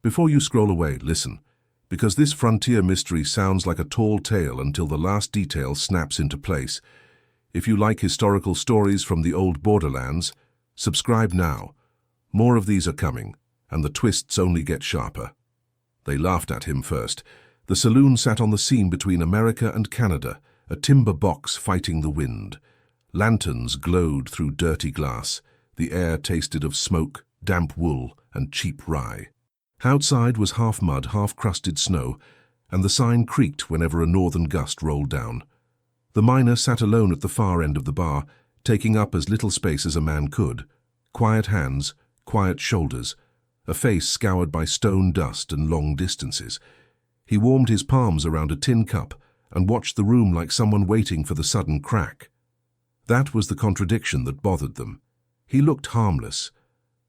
Before you scroll away, listen, because this frontier mystery sounds like a tall tale until the last detail snaps into place. If you like historical stories from the old borderlands, subscribe now. More of these are coming, and the twists only get sharper. They laughed at him first. The Saloon sat on the seam between America and Canada, a timber box fighting the wind. Lanterns glowed through dirty glass. The air tasted of smoke, damp wool, and cheap rye. Outside was half mud, half-crusted snow, and the sign creaked whenever a northern gust rolled down. The miner sat alone at the far end of the bar, taking up as little space as a man could. Quiet hands, quiet shoulders, a face scoured by stone dust and long distances. He warmed his palms around a tin cup and watched the room like someone waiting for the sudden crack. That was the contradiction that bothered them. He looked harmless,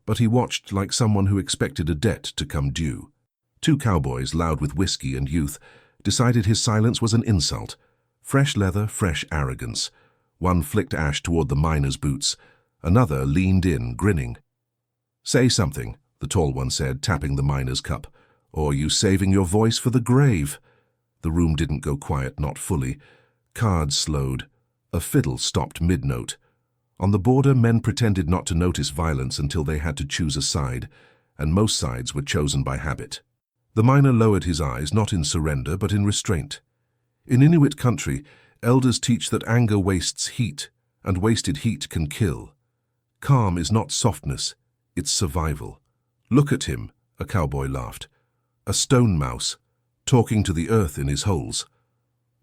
but he watched like someone who expected a debt to come due. Two cowboys, loud with whiskey and youth, decided his silence was an insult. Fresh leather, fresh arrogance. One flicked ash toward the miner's boots. Another leaned in, grinning. "Say something," the tall one said, tapping the miner's cup. "Or you saving your voice for the grave?" The room didn't go quiet, not fully. Cards slowed. A fiddle stopped mid-note. On the border, men pretended not to notice violence until they had to choose a side, and most sides were chosen by habit. The miner lowered his eyes, not in surrender, but in restraint. In Inuit country, elders teach that anger wastes heat, and wasted heat can kill. Calm is not softness, it's survival. "Look at him," a cowboy laughed. "A stone mouse, talking to the earth in his holes."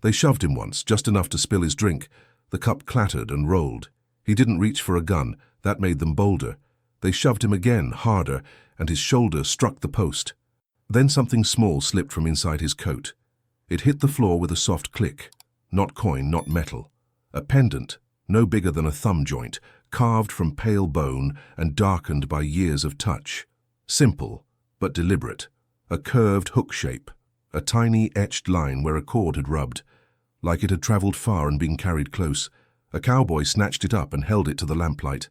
They shoved him once, just enough to spill his drink. The cup clattered and rolled. He didn't reach for a gun. That made them bolder. They shoved him again, harder, and his shoulder struck the post. Then something small slipped from inside his coat. It hit the floor with a soft click. Not coin, not metal. A pendant, no bigger than a thumb joint, carved from pale bone and darkened by years of touch. Simple, but deliberate. A curved hook shape. A tiny etched line where a cord had rubbed. Like it had traveled far and been carried close. A cowboy snatched it up and held it to the lamplight.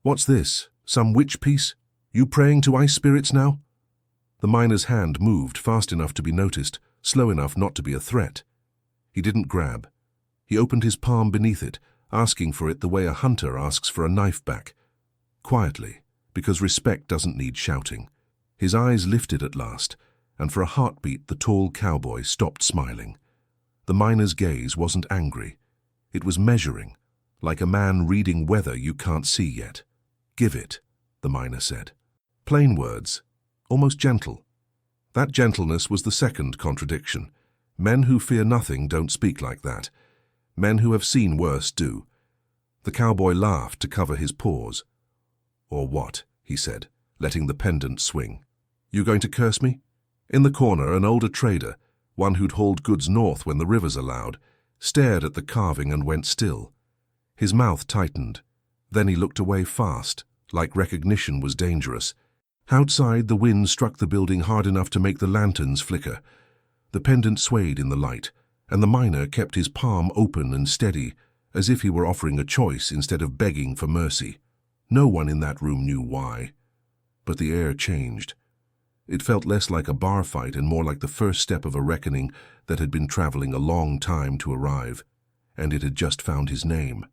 "What's this? Some witch piece? You praying to ice spirits now?" The miner's hand moved fast enough to be noticed, slow enough not to be a threat. He didn't grab. He opened his palm beneath it, asking for it the way a hunter asks for a knife back. Quietly, because respect doesn't need shouting. His eyes lifted at last, and for a heartbeat the tall cowboy stopped smiling. The miner's gaze wasn't angry. It was measuring, like a man reading weather you can't see yet. "Give it," the miner said. Plain words, almost gentle. That gentleness was the second contradiction. Men who fear nothing don't speak like that. Men who have seen worse do. The cowboy laughed to cover his pause. "Or what?" he said, letting the pendant swing. "You going to curse me?" In the corner, an older trader, one who'd hauled goods north when the rivers allowed, stared at the carving and went still. His mouth tightened. Then he looked away fast, like recognition was dangerous. Outside, the wind struck the building hard enough to make the lanterns flicker. The pendant swayed in the light, and the miner kept his palm open and steady, as if he were offering a choice instead of begging for mercy. No one in that room knew why. But the air changed. It felt less like a bar fight and more like the first step of a reckoning that had been traveling a long time to arrive, and it had just found his name.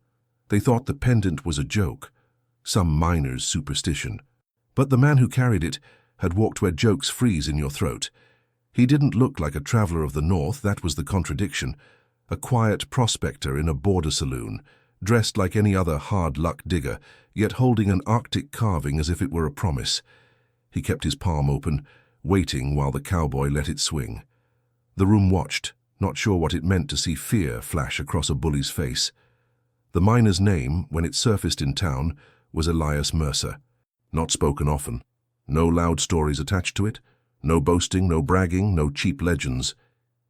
They thought the pendant was a joke, some miner's superstition. But the man who carried it had walked where jokes freeze in your throat. He didn't look like a traveler of the north, that was the contradiction. A quiet prospector in a border saloon, dressed like any other hard-luck digger, yet holding an Arctic carving as if it were a promise. He kept his palm open, waiting while the cowboy let it swing. The room watched, not sure what it meant to see fear flash across a bully's face. The miner's name, when it surfaced in town, was Elias Mercer. Not spoken often. No loud stories attached to it. No boasting, no bragging, no cheap legends.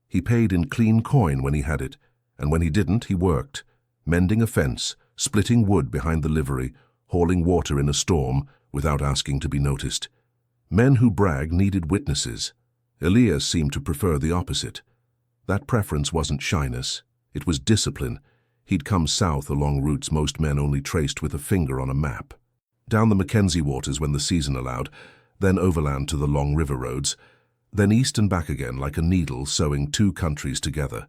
He paid in clean coin when he had it, and when he didn't, he worked, mending a fence, splitting wood behind the livery, hauling water in a storm without asking to be noticed. Men who brag needed witnesses. Elias seemed to prefer the opposite. That preference wasn't shyness. It was discipline. He'd come south along routes most men only traced with a finger on a map. Down the Mackenzie waters when the season allowed, then overland to the long river roads, then east and back again like a needle sewing two countries together.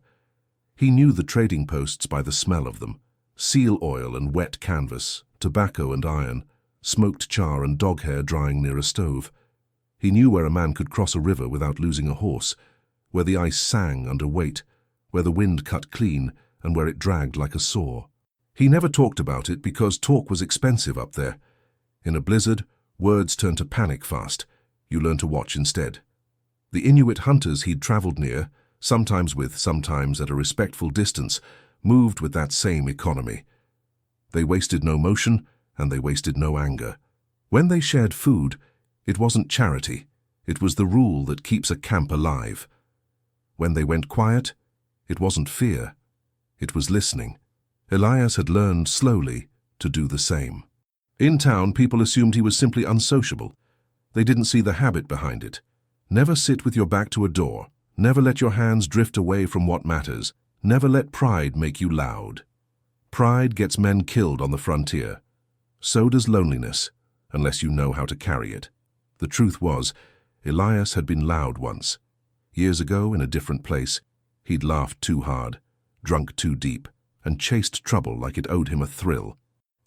He knew the trading posts by the smell of them: seal oil and wet canvas, tobacco and iron, smoked char and dog hair drying near a stove. He knew where a man could cross a river without losing a horse, where the ice sang under weight, where the wind cut clean, and where it dragged like a saw. He never talked about it because talk was expensive up there. In a blizzard, words turn to panic fast. You learn to watch instead. The Inuit hunters he'd traveled near, sometimes with, sometimes at a respectful distance, moved with that same economy. They wasted no motion, and they wasted no anger. When they shared food, it wasn't charity. It was the rule that keeps a camp alive. When they went quiet, it wasn't fear. It was listening. Elias had learned slowly to do the same. In town, people assumed he was simply unsociable. They didn't see the habit behind it. Never sit with your back to a door. Never let your hands drift away from what matters. Never let pride make you loud. Pride gets men killed on the frontier. So does loneliness, unless you know how to carry it. The truth was, Elias had been loud once. Years ago, in a different place, he'd laughed too hard, drunk too deep, and chased trouble like it owed him a thrill.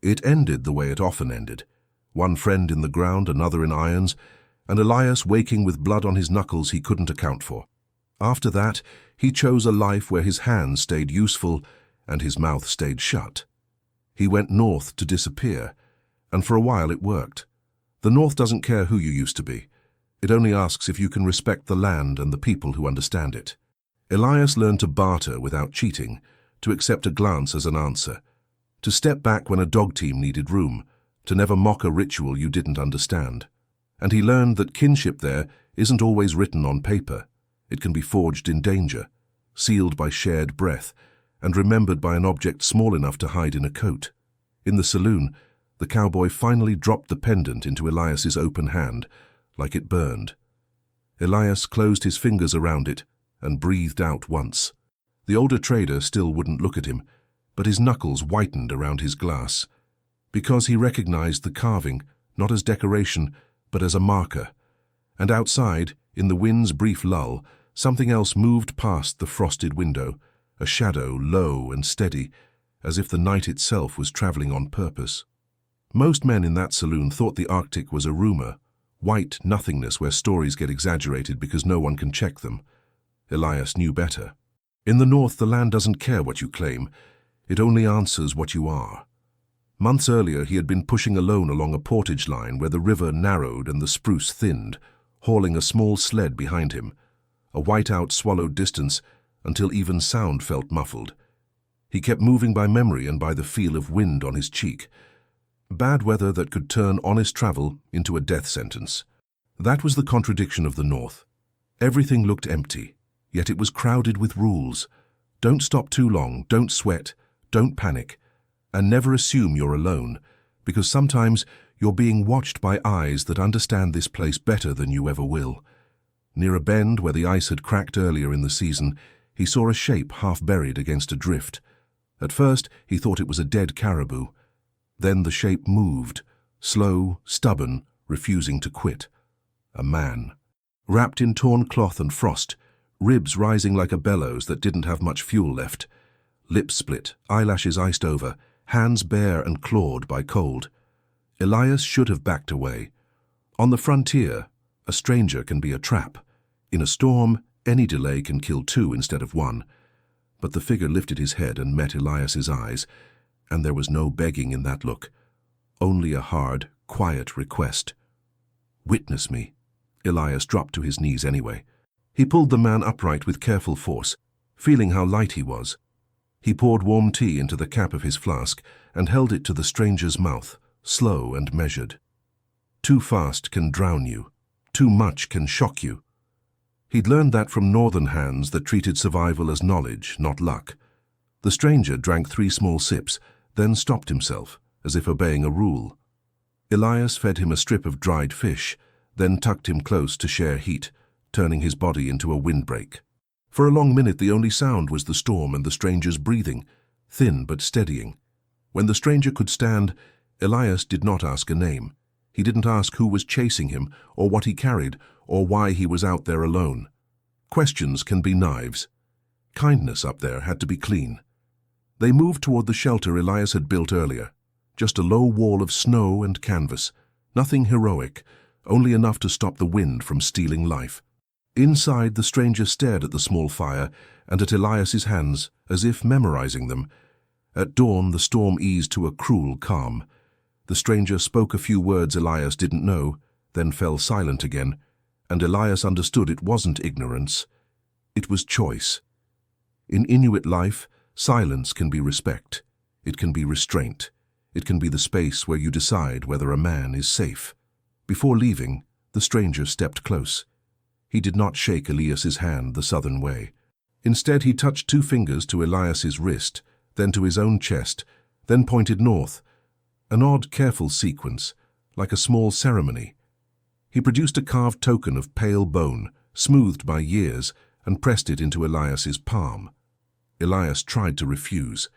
It ended the way it often ended. One friend in the ground, another in irons, and Elias waking with blood on his knuckles he couldn't account for. After that, he chose a life where his hands stayed useful and his mouth stayed shut. He went north to disappear, and for a while it worked. The North doesn't care who you used to be. It only asks if you can respect the land and the people who understand it. Elias learned to barter without cheating, to accept a glance as an answer, to step back when a dog team needed room, to never mock a ritual you didn't understand. And he learned that kinship there isn't always written on paper. It can be forged in danger, sealed by shared breath, and remembered by an object small enough to hide in a coat. In the saloon, the cowboy finally dropped the pendant into Elias's open hand, like it burned. Elias closed his fingers around it and breathed out once. The older trader still wouldn't look at him, but his knuckles whitened around his glass, because he recognized the carving, not as decoration, but as a marker. And outside, in the wind's brief lull, something else moved past the frosted window, a shadow low and steady, as if the night itself was traveling on purpose. Most men in that saloon thought the Arctic was a rumor, white nothingness where stories get exaggerated because no one can check them. Elias knew better. In the North, the land doesn't care what you claim. It only answers what you are. Months earlier, he had been pushing alone along a portage line where the river narrowed and the spruce thinned, hauling a small sled behind him. A whiteout swallowed distance until even sound felt muffled. He kept moving by memory and by the feel of wind on his cheek. Bad weather that could turn honest travel into a death sentence. That was the contradiction of the North. Everything looked empty, yet it was crowded with rules. Don't stop too long, don't sweat, don't panic, and never assume you're alone, because sometimes you're being watched by eyes that understand this place better than you ever will. Near a bend where the ice had cracked earlier in the season, he saw a shape half buried against a drift. At first, he thought it was a dead caribou. Then the shape moved, slow, stubborn, refusing to quit. A man. Wrapped in torn cloth and frost, ribs rising like a bellows that didn't have much fuel left. Lips split, eyelashes iced over, hands bare and clawed by cold. Elias should have backed away. On the frontier, a stranger can be a trap. In a storm, any delay can kill two instead of one. But the figure lifted his head and met Elias's eyes, and there was no begging in that look, only a hard, quiet request. "Witness me." Elias dropped to his knees anyway. He pulled the man upright with careful force, feeling how light he was. He poured warm tea into the cap of his flask and held it to the stranger's mouth, slow and measured. Too fast can drown you. Too much can shock you. He'd learned that from northern hands that treated survival as knowledge, not luck. The stranger drank 3 small sips, then stopped himself, as if obeying a rule. Elias fed him a strip of dried fish, then tucked him close to share heat, turning his body into a windbreak. For a long minute the only sound was the storm and the stranger's breathing, thin but steadying. When the stranger could stand, Elias did not ask a name. He didn't ask who was chasing him, or what he carried, or why he was out there alone. Questions can be knives. Kindness up there had to be clean. They moved toward the shelter Elias had built earlier. Just a low wall of snow and canvas. Nothing heroic, only enough to stop the wind from stealing life. Inside, the stranger stared at the small fire and at Elias's hands, as if memorizing them. At dawn, the storm eased to a cruel calm. The stranger spoke a few words Elias didn't know, then fell silent again, and Elias understood it wasn't ignorance. It was choice. In Inuit life, silence can be respect. It can be restraint. It can be the space where you decide whether a man is safe. Before leaving, the stranger stepped close. He did not shake Elias's hand the southern way. Instead, he touched 2 fingers to Elias's wrist, then to his own chest, then pointed north. An odd, careful sequence, like a small ceremony. He produced a carved token of pale bone, smoothed by years, and pressed it into Elias's palm. Elias tried to refuse.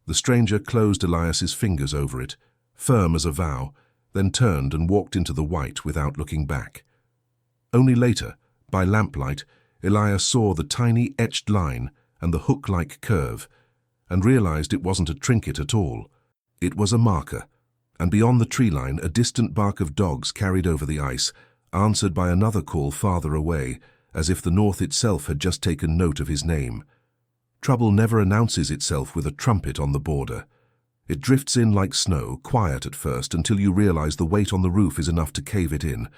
The stranger closed Elias's fingers over it, firm as a vow, then turned and walked into the white without looking back. Only later, by lamplight, Elias saw the tiny etched line and the hook-like curve, and realized it wasn't a trinket at all. It was a marker, and beyond the tree line a distant bark of dogs carried over the ice, answered by another call farther away, as if the north itself had just taken note of his name. Trouble never announces itself with a trumpet on the border. It drifts in like snow, quiet at first, until you realize the weight on the roof is enough to cave it in.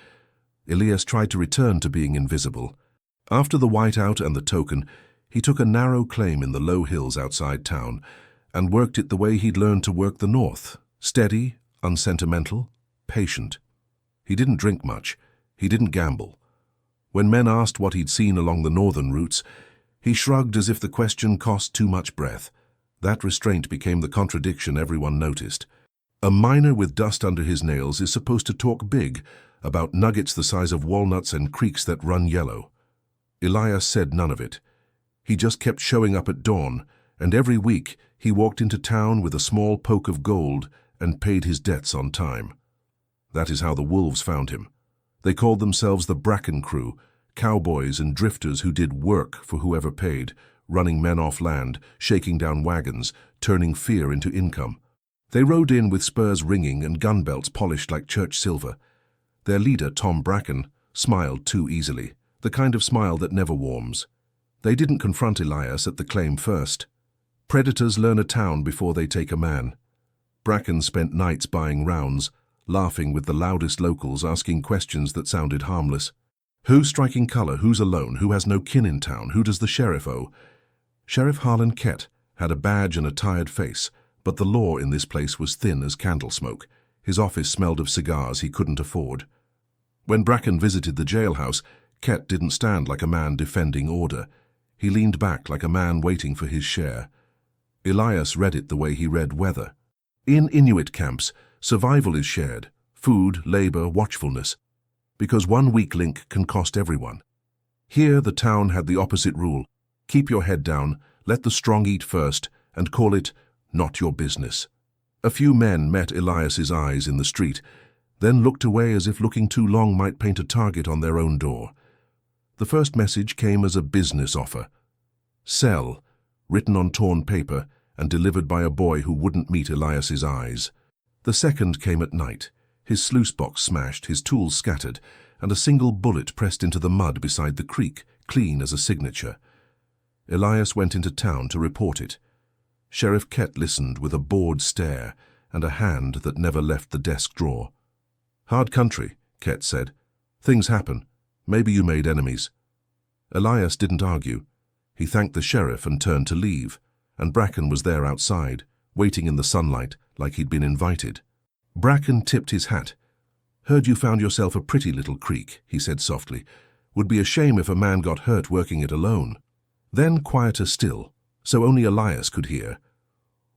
Elias tried to return to being invisible. After the whiteout and the token, he took a narrow claim in the low hills outside town, and worked it the way he'd learned to work the north, steady, unsentimental, patient. He didn't drink much. He didn't gamble. When men asked what he'd seen along the northern routes, he shrugged as if the question cost too much breath. That restraint became the contradiction everyone noticed. A miner with dust under his nails is supposed to talk big, about nuggets the size of walnuts and creeks that run yellow. Elias said none of it. He just kept showing up at dawn, and every week he walked into town with a small poke of gold and paid his debts on time. That is how the wolves found him. They called themselves the Bracken Crew, cowboys and drifters who did work for whoever paid, running men off land, shaking down wagons, turning fear into income. They rode in with spurs ringing and gun belts polished like church silver. Their leader, Tom Bracken, smiled too easily, the kind of smile that never warms. They didn't confront Elias at the claim first. Predators learn a town before they take a man. Bracken spent nights buying rounds, laughing with the loudest locals, asking questions that sounded harmless. Who's striking color? Who's alone? Who has no kin in town? Who does the sheriff owe? Sheriff Harlan Kett had a badge and a tired face, but the law in this place was thin as candle smoke. His office smelled of cigars he couldn't afford. When Bracken visited the jailhouse, Kett didn't stand like a man defending order. He leaned back like a man waiting for his share. Elias read it the way he read weather. In Inuit camps, survival is shared: food, labor, watchfulness. Because one weak link can cost everyone. Here, the town had the opposite rule: keep your head down, let the strong eat first, and call it not your business. A few men met Elias's eyes in the street, then looked away as if looking too long might paint a target on their own door. The first message came as a business offer. Sell, written on torn paper and delivered by a boy who wouldn't meet Elias's eyes. The second came at night, his sluice box smashed, his tools scattered, and a single bullet pressed into the mud beside the creek, clean as a signature. Elias went into town to report it. Sheriff Kett listened with a bored stare and a hand that never left the desk drawer. Hard country, Kett said. Things happen. Maybe you made enemies. Elias didn't argue. He thanked the sheriff and turned to leave, and Bracken was there outside, waiting in the sunlight like he'd been invited. Bracken tipped his hat. Heard you found yourself a pretty little creek, he said softly. Would be a shame if a man got hurt working it alone. Then quieter still, so only Elias could hear.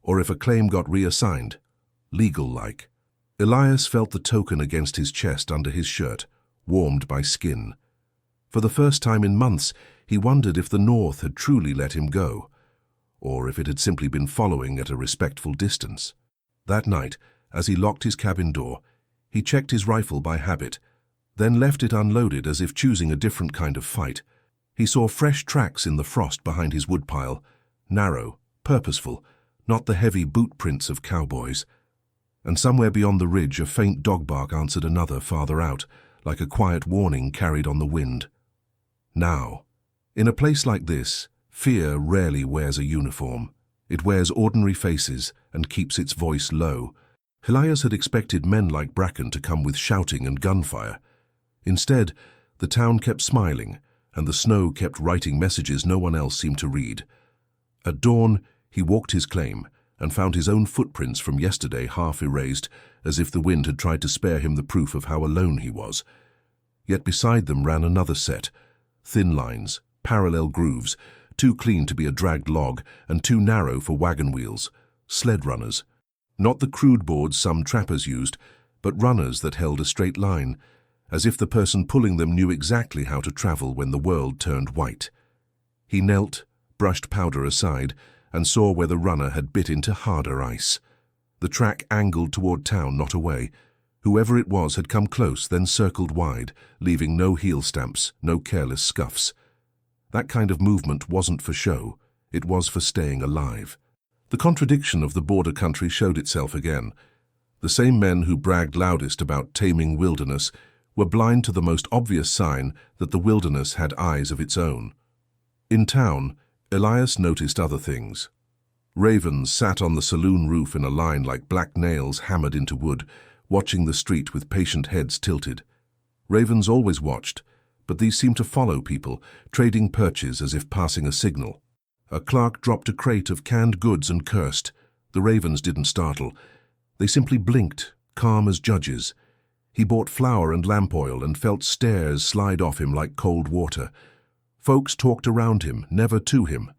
Or if a claim got reassigned, legal-like. Elias felt the token against his chest under his shirt, warmed by skin. For the first time in months, he wondered if the North had truly let him go, or if it had simply been following at a respectful distance. That night, as he locked his cabin door, He checked his rifle by habit, then left it unloaded as if choosing a different kind of fight. He saw fresh tracks in the frost behind his woodpile, narrow, purposeful, not the heavy boot prints of cowboys. And somewhere beyond the ridge a faint dog bark answered another farther out, like a quiet warning carried on the wind. Now, in a place like this, fear rarely wears a uniform. It wears ordinary faces and keeps its voice low. Elias had expected men like Bracken to come with shouting and gunfire. Instead, the town kept smiling, and the snow kept writing messages no one else seemed to read. At dawn, he walked his claim and found his own footprints from yesterday half erased, as if the wind had tried to spare him the proof of how alone he was. Yet beside them ran another set, thin lines, parallel grooves, too clean to be a dragged log and too narrow for wagon wheels, sled runners. Not the crude boards some trappers used, but runners that held a straight line, as if the person pulling them knew exactly how to travel when the world turned white. He knelt, brushed powder aside, and saw where the runner had bit into harder ice. The track angled toward town, not away. Whoever it was had come close, then circled wide, leaving no heel stamps, no careless scuffs. That kind of movement wasn't for show, it was for staying alive. The contradiction of the border country showed itself again. The same men who bragged loudest about taming wilderness were blind to the most obvious sign that the wilderness had eyes of its own. In town, Elias noticed other things. Ravens sat on the saloon roof in a line like black nails hammered into wood, watching the street with patient heads tilted. Ravens always watched, but these seemed to follow people, trading perches as if passing a signal. A clerk dropped a crate of canned goods and cursed. The ravens didn't startle. They simply blinked, calm as judges. He bought flour and lamp oil and felt stares slide off him like cold water. Folks talked around him, never to him.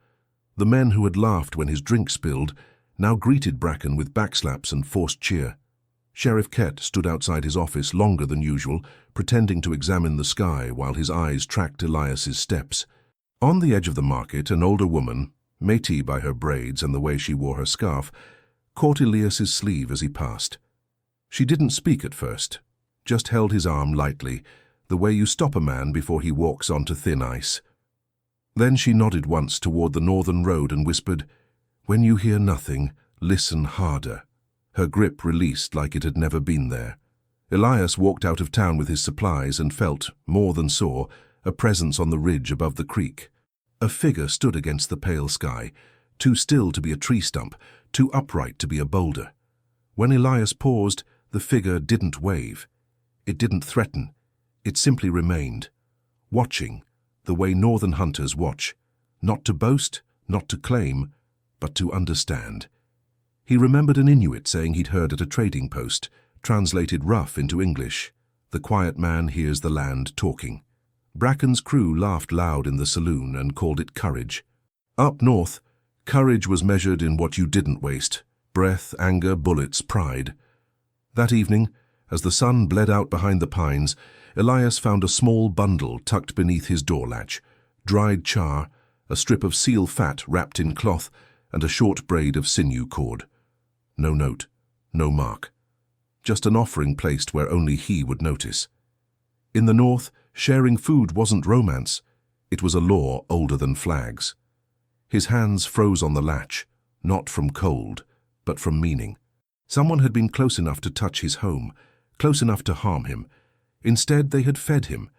The men who had laughed when his drink spilled now greeted Bracken with backslaps and forced cheer. Sheriff Kett stood outside his office longer than usual, pretending to examine the sky while his eyes tracked Elias's steps. On the edge of the market, an older woman, Métis by her braids and the way she wore her scarf, caught Elias's sleeve as he passed. She didn't speak at first, just held his arm lightly, the way you stop a man before he walks onto thin ice. Then she nodded once toward the northern road and whispered, "When you hear nothing, listen harder." Her grip released like it had never been there. Elias walked out of town with his supplies and felt, more than saw, a presence on the ridge above the creek. A figure stood against the pale sky, too still to be a tree stump, too upright to be a boulder. When Elias paused, the figure didn't wave. It didn't threaten. It simply remained, watching, the way northern hunters watch, not to boast, not to claim, but to understand. He remembered an Inuit saying he'd heard at a trading post, translated rough into English, "The quiet man hears the land talking." Bracken's crew laughed loud in the saloon and called it courage. Up north, courage was measured in what you didn't waste: breath, anger, bullets, pride. That evening, as the sun bled out behind the pines, Elias found a small bundle tucked beneath his door latch: dried char, a strip of seal fat wrapped in cloth, and a short braid of sinew cord. No note, no mark. Just an offering placed where only he would notice. In the north, sharing food wasn't romance. It was a law older than flags. His hands froze on the latch, not from cold, but from meaning. Someone had been close enough to touch his home, close enough to harm him. Instead, they had fed him,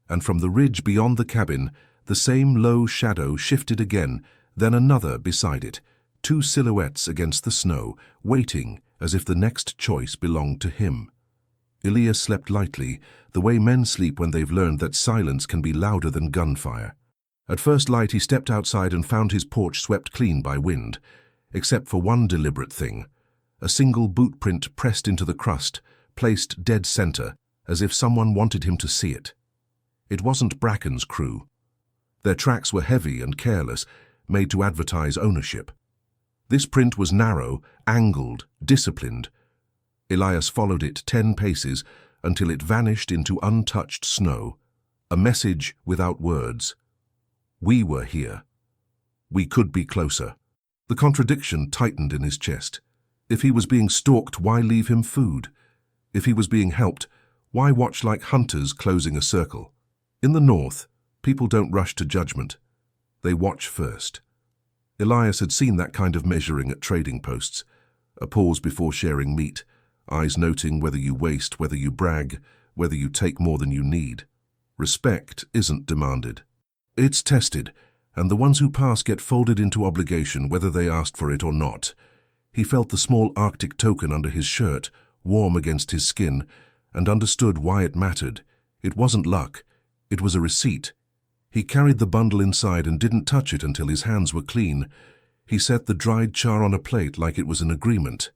and from the ridge beyond the cabin, the same low shadow shifted again, then another beside it, two silhouettes against the snow, waiting as if the next choice belonged to him. Elias slept lightly, the way men sleep when they've learned that silence can be louder than gunfire. At first light, he stepped outside and found his porch swept clean by wind, except for one deliberate thing: a single boot print pressed into the crust, placed dead center, as if someone wanted him to see it. It wasn't Bracken's crew. Their tracks were heavy and careless, made to advertise ownership. This print was narrow, angled, disciplined. Elias followed it 10 paces until it vanished into untouched snow, a message without words. We were here. We could be closer. The contradiction tightened in his chest. If he was being stalked, why leave him food? If he was being helped, why watch like hunters closing a circle? In the north, people don't rush to judgment. They watch first. Elias had seen that kind of measuring at trading posts. A pause before sharing meat, eyes noting whether you waste, whether you brag, whether you take more than you need. Respect isn't demanded. It's tested, and the ones who pass get folded into obligation whether they asked for it or not. He felt the small Arctic token under his shirt, warm against his skin, and understood why it mattered. It wasn't luck. It was a receipt. He carried the bundle inside and didn't touch it until his hands were clean. He set the dried char on a plate like it was an agreement.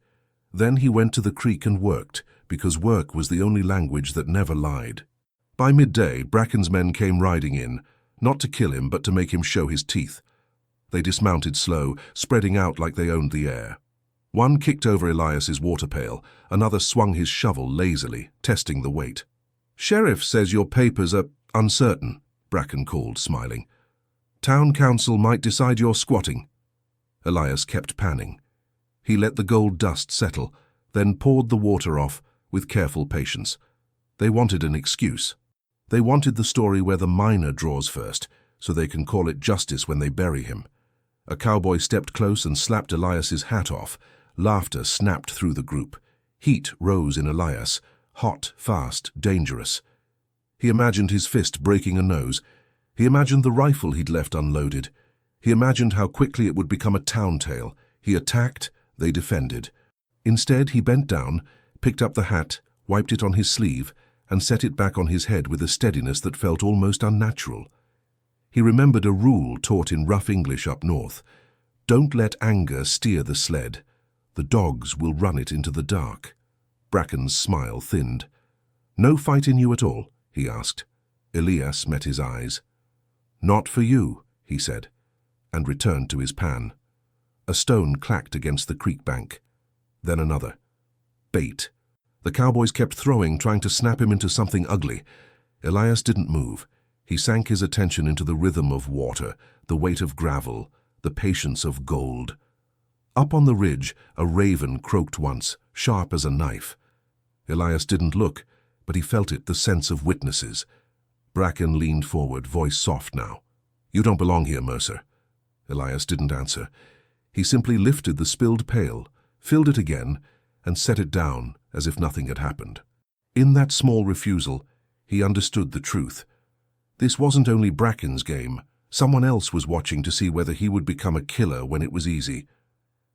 Then he went to the creek and worked, because work was the only language that never lied. By midday, Bracken's men came riding in, not to kill him but to make him show his teeth. They dismounted slow, spreading out like they owned the air. One kicked over Elias's water pail, another swung his shovel lazily, testing the weight. "Sheriff says your papers are uncertain," Bracken called, smiling. "Town council might decide you're squatting." Elias kept panning. He let the gold dust settle, then poured the water off with careful patience. They wanted an excuse. They wanted the story where the miner draws first, so they can call it justice when they bury him. A cowboy stepped close and slapped Elias's hat off. Laughter snapped through the group. Heat rose in Elias, hot, fast, dangerous. He imagined his fist breaking a nose. He imagined the rifle he'd left unloaded. He imagined how quickly it would become a town tale. He attacked, they defended. Instead, he bent down, picked up the hat, wiped it on his sleeve, and set it back on his head with a steadiness that felt almost unnatural. He remembered a rule taught in rough English up north. Don't let anger steer the sled. The dogs will run it into the dark. Bracken's smile thinned. "No fight in you at all?" he asked. Elias met his eyes. "Not for you," he said, and returned to his pan. A stone clacked against the creek bank. Then another. Bait. The cowboys kept throwing, trying to snap him into something ugly. Elias didn't move. He sank his attention into the rhythm of water, the weight of gravel, the patience of gold. Up on the ridge, a raven croaked once, sharp as a knife. Elias didn't look, but he felt it, the sense of witnesses. Bracken leaned forward, voice soft now. "You don't belong here, Mercer." Elias didn't answer. He simply lifted the spilled pail, filled it again, and set it down as if nothing had happened. In that small refusal, he understood the truth. This wasn't only Bracken's game. Someone else was watching to see whether he would become a killer when it was easy.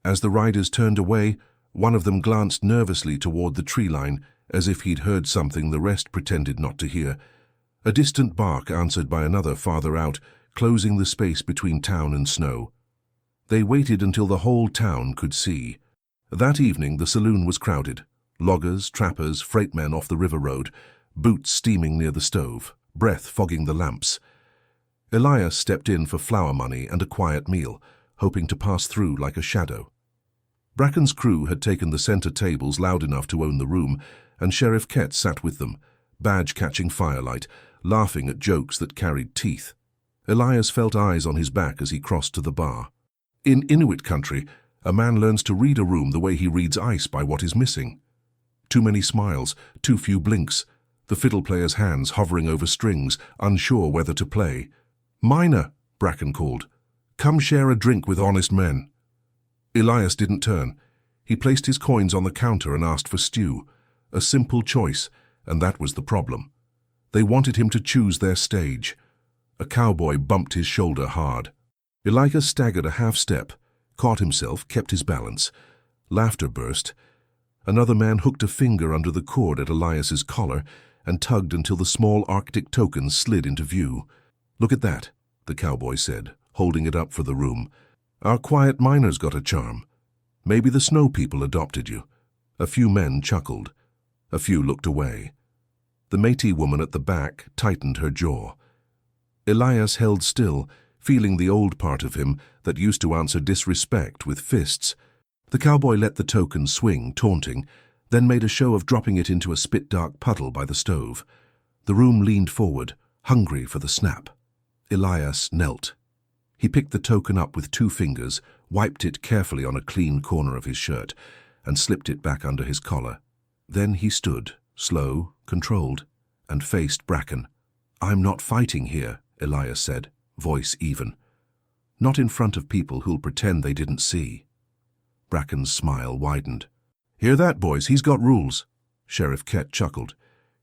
As the riders turned away, one of them glanced nervously toward the tree line, as if he'd heard something the rest pretended not to hear. A distant bark answered by another farther out, closing the space between town and snow. They waited until the whole town could see. That evening the saloon was crowded. Loggers, trappers, freightmen off the river road, boots steaming near the stove, breath fogging the lamps. Elias stepped in for flour money and a quiet meal, hoping to pass through like a shadow. Bracken's crew had taken the center tables loud enough to own the room, and Sheriff Kett sat with them, badge-catching firelight, laughing at jokes that carried teeth. Elias felt eyes on his back as he crossed to the bar. In Inuit country, a man learns to read a room the way he reads ice by what is missing. Too many smiles, too few blinks, the fiddle player's hands hovering over strings, unsure whether to play. "Miner," Bracken called. "Come share a drink with honest men." Elias didn't turn. He placed his coins on the counter and asked for stew. A simple choice, and that was the problem. They wanted him to choose their stage. A cowboy bumped his shoulder hard. Elias staggered a half step, caught himself, kept his balance. Laughter burst. Another man hooked a finger under the cord at Elias's collar and tugged until the small Arctic token slid into view. "Look at that," the cowboy said, holding it up for the room. "Our quiet miner's got a charm. Maybe the snow people adopted you." A few men chuckled. A few looked away. The Métis woman at the back tightened her jaw. Elias held still, feeling the old part of him that used to answer disrespect with fists. The cowboy let the token swing, taunting, then made a show of dropping it into a spit-dark puddle by the stove. The room leaned forward, hungry for the snap. Elias knelt. He picked the token up with 2 fingers, wiped it carefully on a clean corner of his shirt, and slipped it back under his collar. Then he stood, slow, controlled, and faced Bracken. "I'm not fighting here," Elias said, voice even. "Not in front of people who'll pretend they didn't see." Bracken's smile widened. "Hear that, boys? He's got rules." Sheriff Kett chuckled.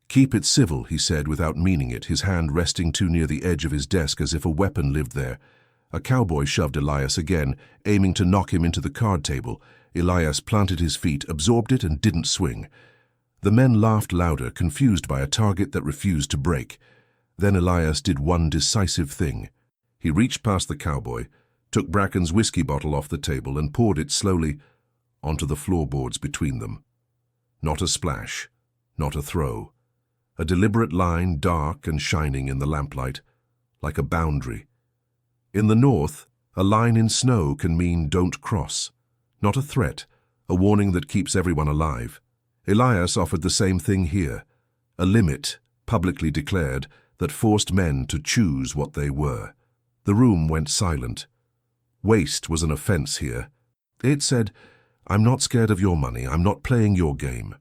"Keep it civil," he said without meaning it, his hand resting too near the edge of his desk as if a weapon lived there. A cowboy shoved Elias again, aiming to knock him into the card table. Elias planted his feet, absorbed it, and didn't swing. The men laughed louder, confused by a target that refused to break. Then Elias did one decisive thing. He reached past the cowboy, took Bracken's whiskey bottle off the table and poured it slowly onto the floorboards between them. Not a splash, not a throw. A deliberate line, dark and shining in the lamplight, like a boundary. In the north, a line in snow can mean don't cross. Not a threat, a warning that keeps everyone alive. Elias offered the same thing here, a limit, publicly declared, that forced men to choose what they were. The room went silent. Waste was an offense here. It said, "I'm not scared of your money, I'm not playing your game."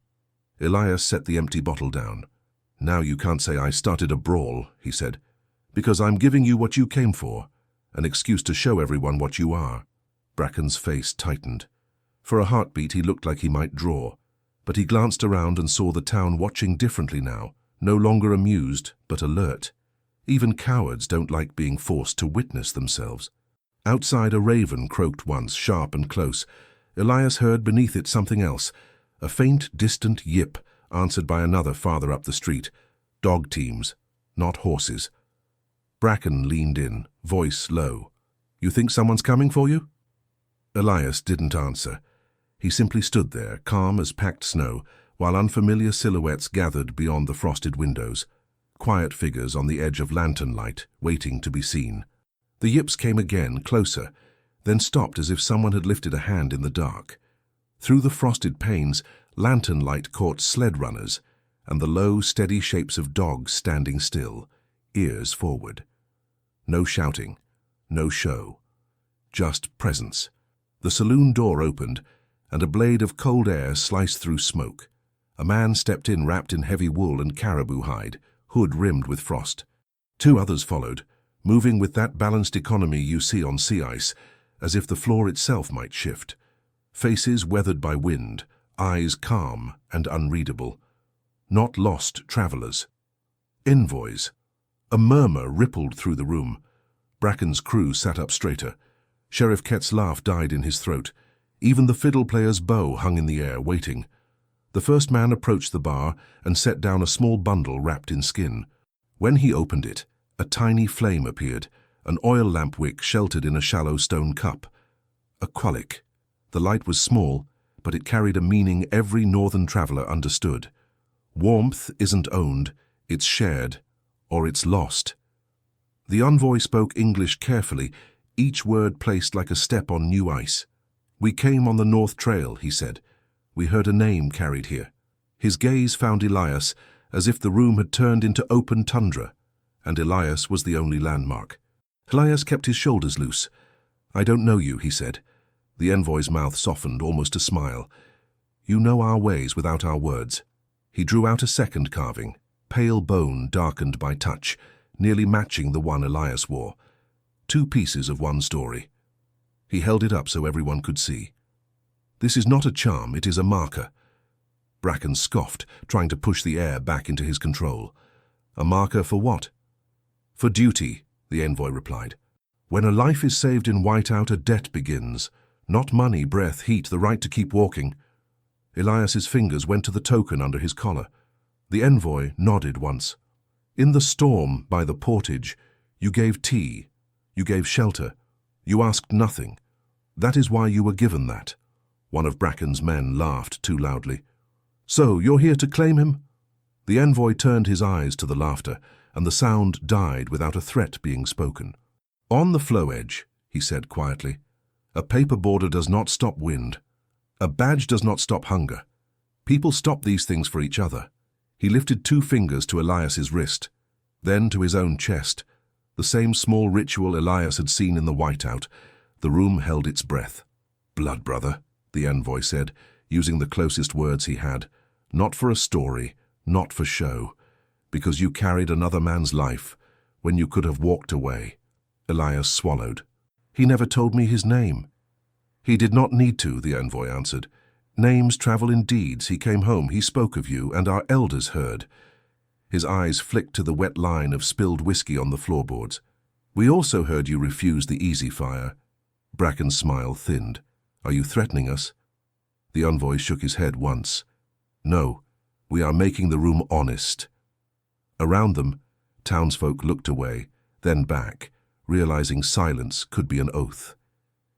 Elias set the empty bottle down. "Now you can't say I started a brawl," he said, "because I'm giving you what you came for, an excuse to show everyone what you are." Bracken's face tightened. For a heartbeat he looked like he might draw, but he glanced around and saw the town watching differently now, no longer amused but alert. Even cowards don't like being forced to witness themselves. Outside a raven croaked once, sharp and close. Elias heard beneath it something else, a faint, distant yip, answered by another farther up the street. Dog teams, not horses. Bracken leaned in, voice low. "You think someone's coming for you?" Elias didn't answer. He simply stood there, calm as packed snow, while unfamiliar silhouettes gathered beyond the frosted windows. Quiet figures on the edge of lantern light, waiting to be seen. The yips came again, closer, then stopped as if someone had lifted a hand in the dark. Through the frosted panes, lantern light caught sled runners and the low, steady shapes of dogs standing still, ears forward. No shouting, no show, just presence. The saloon door opened, and a blade of cold air sliced through smoke. A man stepped in wrapped in heavy wool and caribou hide, hood rimmed with frost. Two others followed, moving with that balanced economy you see on sea ice, as if the floor itself might shift. Faces weathered by wind, eyes calm and unreadable. Not lost travelers. Envoys. A murmur rippled through the room. Bracken's crew sat up straighter. Sheriff Kett's laugh died in his throat. Even the fiddle player's bow hung in the air, waiting. The first man approached the bar and set down a small bundle wrapped in skin. When he opened it, a tiny flame appeared, an oil lamp wick sheltered in a shallow stone cup. A qualic. The light was small, but it carried a meaning every northern traveler understood. Warmth isn't owned, it's shared, or it's lost. The envoy spoke English carefully, each word placed like a step on new ice. "We came on the North Trail," he said. "We heard a name carried here." His gaze found Elias, as if the room had turned into open tundra, and Elias was the only landmark. Elias kept his shoulders loose. "I don't know you," he said. The envoy's mouth softened, almost a smile. "You know our ways without our words." He drew out a second carving, pale bone darkened by touch, nearly matching the one Elias wore. Two pieces of one story. He held it up so everyone could see. "This is not a charm, it is a marker." Bracken scoffed, trying to push the air back into his control. "A marker for what?" "For duty," the envoy replied. "When a life is saved in whiteout, a debt begins. Not money, breath, heat, the right to keep walking." Elias's fingers went to the token under his collar. The envoy nodded once. "In the storm by the portage, you gave tea, you gave shelter, you asked nothing. That is why you were given that." One of Bracken's men laughed too loudly. "So, you're here to claim him?" The envoy turned his eyes to the laughter, and the sound died without a threat being spoken. "On the flow edge," he said quietly, "a paper border does not stop wind. A badge does not stop hunger. People stop these things for each other." He lifted two fingers to Elias's wrist, then to his own chest. The same small ritual Elias had seen in the whiteout. The room held its breath. "Blood, brother," the envoy said, using the closest words he had. Not for a story, not for show, because you carried another man's life when you could have walked away. Elias swallowed. He never told me his name. He did not need to, the envoy answered. Names travel in deeds. He came home, he spoke of you, and our elders heard. His eyes flicked to the wet line of spilled whiskey on the floorboards. We also heard you refuse the easy fire. Bracken's smile thinned. Are you threatening us? The envoy shook his head once. No, we are making the room honest. Around them, townsfolk looked away, then back, realizing silence could be an oath.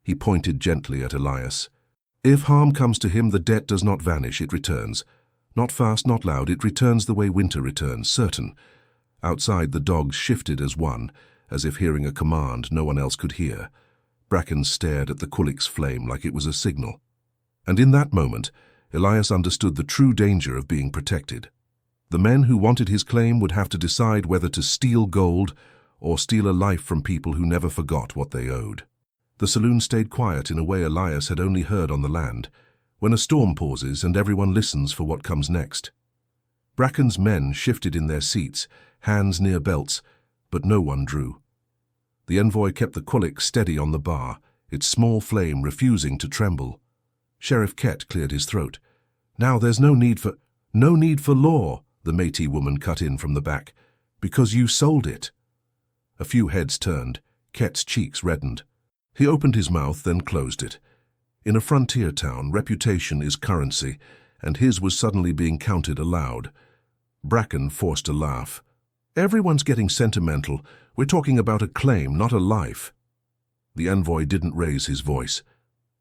He pointed gently at Elias. If harm comes to him, the debt does not vanish, it returns. Not fast, not loud, it returns the way winter returns, certain. Outside, the dogs shifted as one, as if hearing a command no one else could hear. Bracken stared at the Kulik's flame like it was a signal. And in that moment, Elias understood the true danger of being protected. The men who wanted his claim would have to decide whether to steal gold or steal a life from people who never forgot what they owed. The saloon stayed quiet in a way Elias had only heard on the land, when a storm pauses and everyone listens for what comes next. Bracken's men shifted in their seats, hands near belts, but no one drew. The envoy kept the Kulik steady on the bar, its small flame refusing to tremble. Sheriff Kett cleared his throat. Now there's no need for law, the Métis woman cut in from the back, because you sold it. A few heads turned. Kett's cheeks reddened. He opened his mouth, then closed it. In a frontier town, reputation is currency, and his was suddenly being counted aloud. Bracken forced a laugh. Everyone's getting sentimental. We're talking about a claim, not a life. The envoy didn't raise his voice.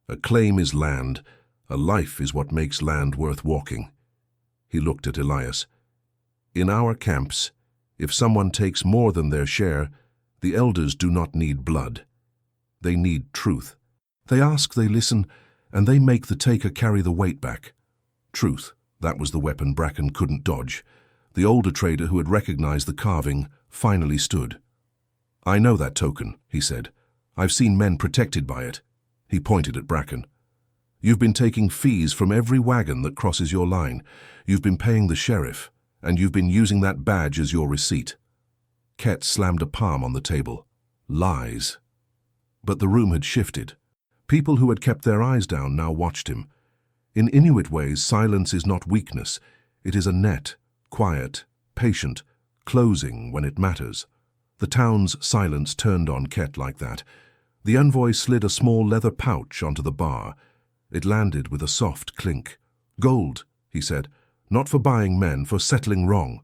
A claim is land. A life is what makes land worth walking. He looked at Elias. In our camps, if someone takes more than their share, the elders do not need blood. They need truth. They ask, they listen, and they make the taker carry the weight back. Truth, that was the weapon Bracken couldn't dodge. The older trader who had recognized the carving finally stood. I know that token, he said. I've seen men protected by it. He pointed at Bracken. You've been taking fees from every wagon that crosses your line. You've been paying the sheriff, and you've been using that badge as your receipt. Kett slammed a palm on the table. Lies. But the room had shifted. People who had kept their eyes down now watched him. In Inuit ways, silence is not weakness. It is a net, quiet, patient, closing when it matters. The town's silence turned on Kett like that. The envoy slid a small leather pouch onto the bar. It landed with a soft clink. Gold, he said, not for buying men, for settling wrong.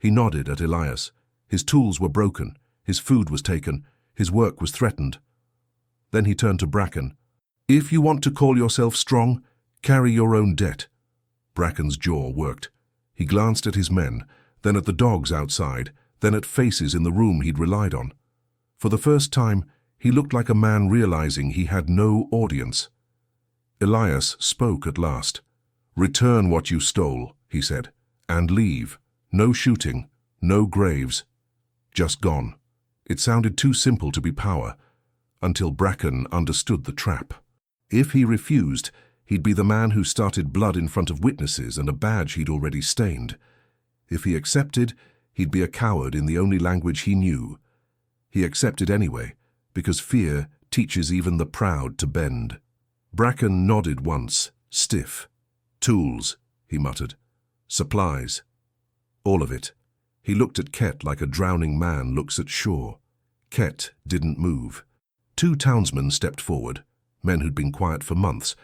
He nodded at Elias. His tools were broken, his food was taken, his work was threatened. Then he turned to Bracken. If you want to call yourself strong, carry your own debt. Bracken's jaw worked. He glanced at his men, then at the dogs outside, then at faces in the room he'd relied on. For the first time, he looked like a man realizing he had no audience. Elias spoke at last. Return what you stole, he said, and leave. No shooting, no graves. Just gone. It sounded too simple to be power, until Bracken understood the trap. If he refused, he'd be the man who started blood in front of witnesses and a badge he'd already stained. If he accepted, he'd be a coward in the only language he knew. He accepted anyway, because fear teaches even the proud to bend. Bracken nodded once, stiff. Tools, he muttered. Supplies. All of it. He looked at Kett like a drowning man looks at shore. Kett didn't move. Two townsmen stepped forward, men who'd been quiet for months,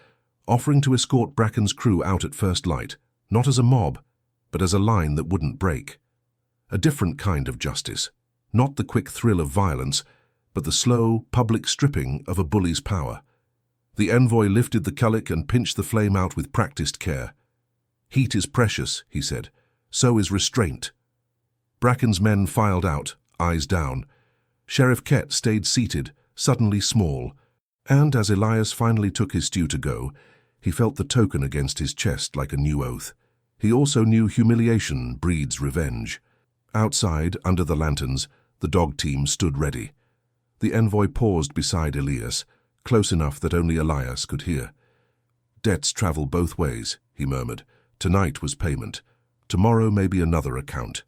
offering to escort Bracken's crew out at first light, not as a mob, but as a line that wouldn't break. A different kind of justice, not the quick thrill of violence, but the slow, public stripping of a bully's power. The envoy lifted the Kulik and pinched the flame out with practiced care. Heat is precious, he said. So is restraint. Bracken's men filed out, eyes down. Sheriff Kett stayed seated, suddenly small, and as Elias finally took his stew to go, he felt the token against his chest like a new oath. He also knew humiliation breeds revenge. Outside, under the lanterns, the dog team stood ready. The envoy paused beside Elias, close enough that only Elias could hear. Debts travel both ways, he murmured. Tonight was payment. Tomorrow may be another account.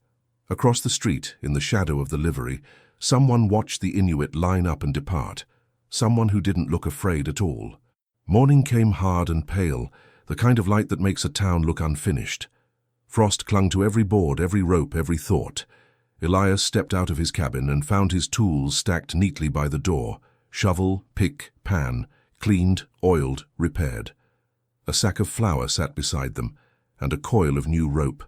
Across the street, in the shadow of the livery, someone watched the Inuit line up and depart. Someone who didn't look afraid at all. Morning came hard and pale, the kind of light that makes a town look unfinished. Frost clung to every board, every rope, every thought. Elias stepped out of his cabin and found his tools stacked neatly by the door. Shovel, pick, pan, cleaned, oiled, repaired. A sack of flour sat beside them, and a coil of new rope.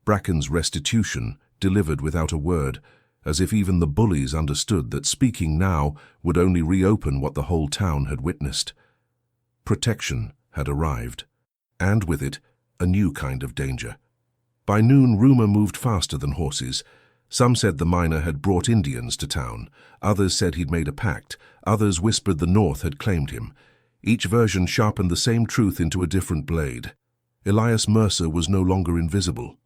Bracken's restitution, delivered without a word, as if even the bullies understood that speaking now would only reopen what the whole town had witnessed. Protection had arrived, and with it, a new kind of danger. By noon, rumor moved faster than horses. Some said the miner had brought Indians to town, others said he'd made a pact, others whispered the North had claimed him. Each version sharpened the same truth into a different blade. Elias Mercer was no longer invisible.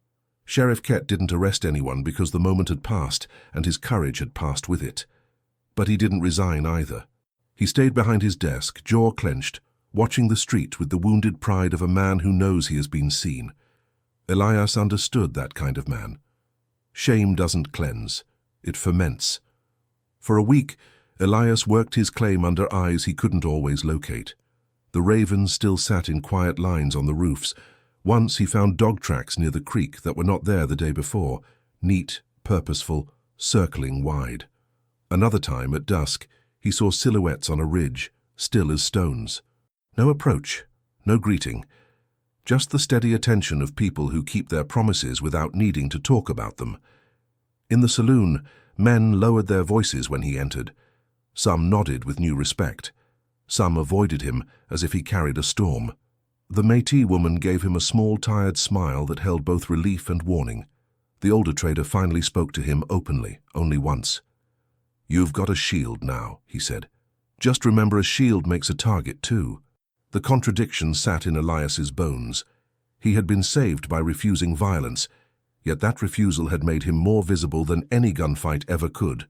Sheriff Kett didn't arrest anyone because the moment had passed and his courage had passed with it. But he didn't resign either. He stayed behind his desk, jaw clenched, watching the street with the wounded pride of a man who knows he has been seen. Elias understood that kind of man. Shame doesn't cleanse, it ferments. For a week, Elias worked his claim under eyes he couldn't always locate. The ravens still sat in quiet lines on the roofs. Once he found dog tracks near the creek that were not there the day before, neat, purposeful, circling wide. Another time, at dusk, he saw silhouettes on a ridge, still as stones. No approach, no greeting, just the steady attention of people who keep their promises without needing to talk about them. In the saloon, men lowered their voices when he entered. Some nodded with new respect. Some avoided him as if he carried a storm. The Métis woman gave him a small, tired smile that held both relief and warning. The older trader finally spoke to him openly, only once. "You've got a shield now," he said. "Just remember, a shield makes a target too." The contradiction sat in Elias's bones. He had been saved by refusing violence, yet that refusal had made him more visible than any gunfight ever could.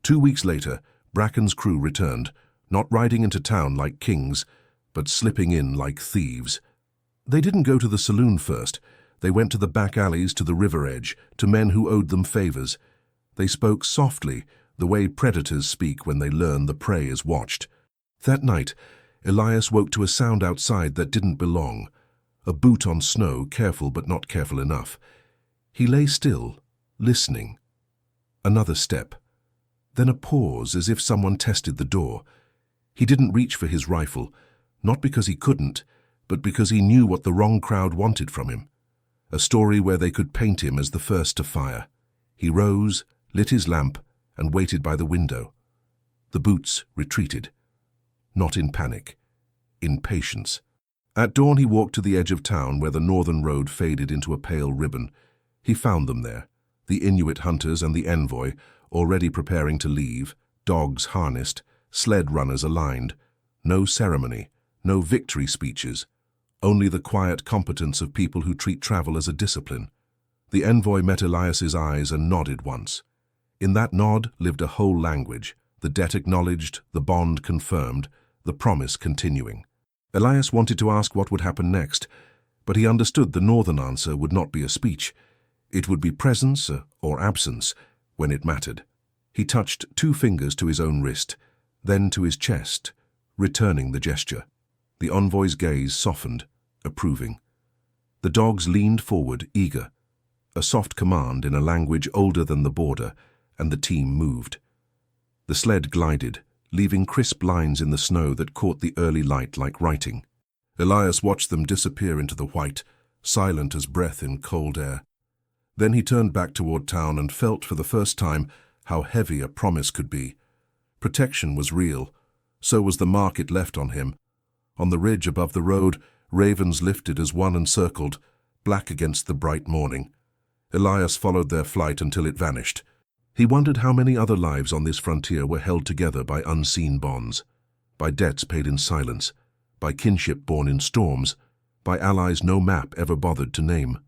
2 weeks later, Bracken's crew returned, not riding into town like kings, but slipping in like thieves. They didn't go to the saloon first. They went to the back alleys, to the river edge, to men who owed them favors. They spoke softly, the way predators speak when they learn the prey is watched. That night, Elias woke to a sound outside that didn't belong. A boot on snow, careful but not careful enough. He lay still, listening. Another step. Then a pause, as if someone tested the door. He didn't reach for his rifle, not because he couldn't, but because he knew what the wrong crowd wanted from him. A story where they could paint him as the first to fire. He rose, lit his lamp, and waited by the window. The boots retreated. Not in panic, in patience. At dawn he walked to the edge of town where the northern road faded into a pale ribbon. He found them there, the Inuit hunters and the envoy, already preparing to leave, dogs harnessed, sled runners aligned. No ceremony, no victory speeches, only the quiet competence of people who treat travel as a discipline. The envoy met Elias's eyes and nodded once. In that nod lived a whole language, the debt acknowledged, the bond confirmed, the promise continuing. Elias wanted to ask what would happen next, but he understood the northern answer would not be a speech. It would be presence or absence when it mattered. He touched 2 fingers to his own wrist, then to his chest, returning the gesture. The envoy's gaze softened, approving. The dogs leaned forward, eager. A soft command in a language older than the border, and the team moved. The sled glided, leaving crisp lines in the snow that caught the early light like writing. Elias watched them disappear into the white, silent as breath in cold air. Then he turned back toward town and felt for the first time how heavy a promise could be. Protection was real. So was the mark it left on him. On the ridge above the road, ravens lifted as one and circled, black against the bright morning. Elias followed their flight until it vanished. He wondered how many other lives on this frontier were held together by unseen bonds, by debts paid in silence, by kinship born in storms, by allies no map ever bothered to name.